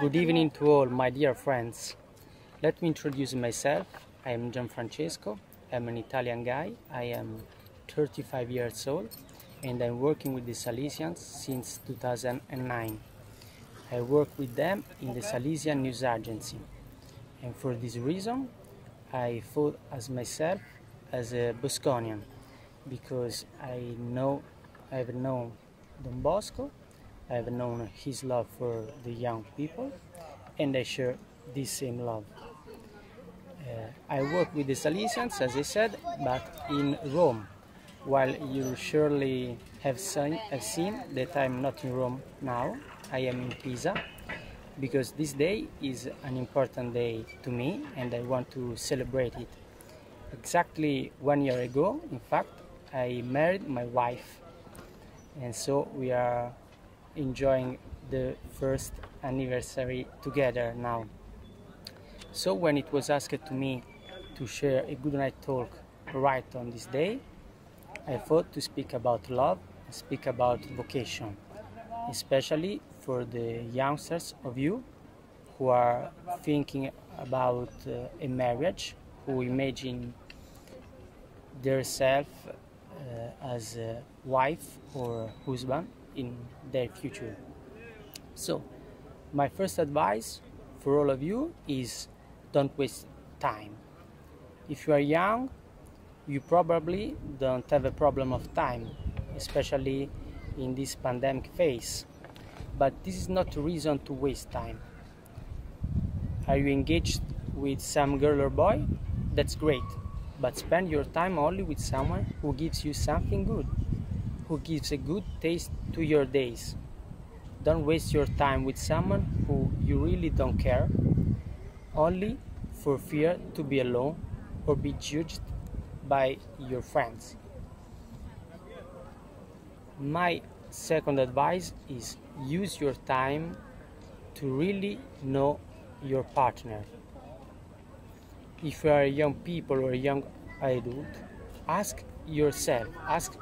Good evening to all my dear friends. Let me introduce myself. I am Gian Francesco. I'm an Italian guy. I am 35 years old and I'm working with the Salesians since 2009. I work with them in the Salesian News Agency, and for this reason I thought as myself as a Bosconian, because I've known Don Bosco, I've known his love for the young people, and I share this same love. I work with the Salesians, as I said, but in Rome, while you surely have seen that I'm not in Rome now. I am in Pisa, because this day is an important day to me and I want to celebrate it. Exactly 1 year ago, in fact, I married my wife, and so we are enjoying the first anniversary together now. So when it was asked to me to share a Goodnight talk right on this day, I thought to speak about love, speak about vocation, especially for the youngsters of you who are thinking about a marriage, who imagine themselves as a wife or husband in their future. So my first advice for all of you is don't waste time. If you are young, you probably don't have a problem of time, especially in this pandemic phase. But this is not a reason to waste time. Are you engaged with some girl or boy? That's great. But spend your time only with someone who gives you something good, who gives a good taste to your days. Don't waste your time with someone who you really don't care, only for fear to be alone or be judged by your friends. My second advice is use your time to really know your partner. If you are a young people or a young adult, ask yourself, ask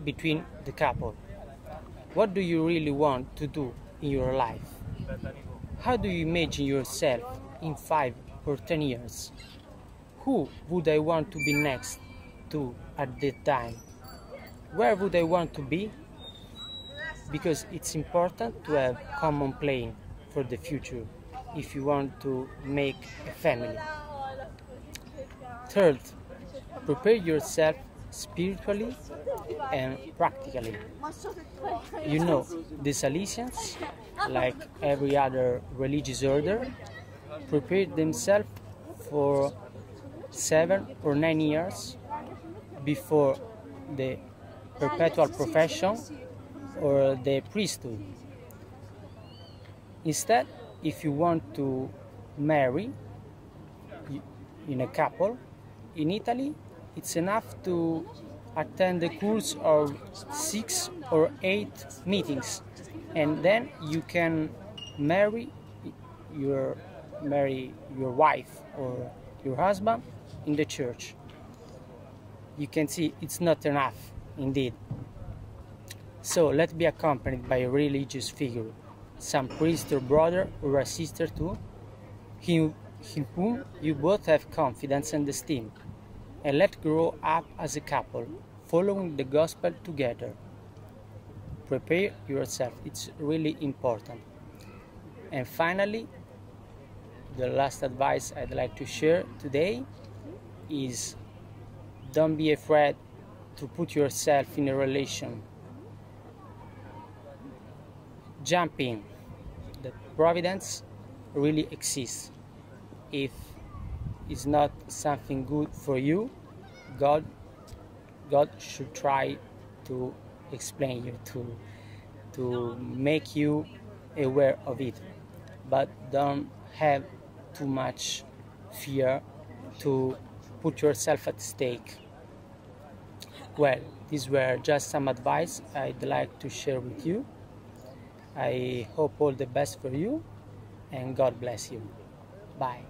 between the couple, what do you really want to do in your life? How do you imagine yourself in 5 or 10 years? Who would I want to be next to at that time? Where would I want to be? Because it's important to have common plan for the future if you want to make a family. Third, prepare yourself spiritually and practically. You know, the Salesians, like every other religious order, prepared themselves for 7 or 9 years before the perpetual profession or the priesthood. Instead, if you want to marry in a couple, in Italy, it's enough to attend the course of 6 or 8 meetings, and then you can marry your wife or your husband in the church. You can see it's not enough, indeed. So let's be accompanied by a religious figure, some priest or brother or a sister too, in whom you both have confidence and esteem, and let's grow up as a couple, following the gospel together. Prepare yourself, it's really important. And finally, the last advice I'd like to share today is don't be afraid to put yourself in a relation. Jump in. The providence really exists. If it's not something good for you, God should try to explain you, to make you aware of it. But don't have too much fear to put yourself at stake. Well, these were just some advice I'd like to share with you. I hope all the best for you, and God bless you. Bye.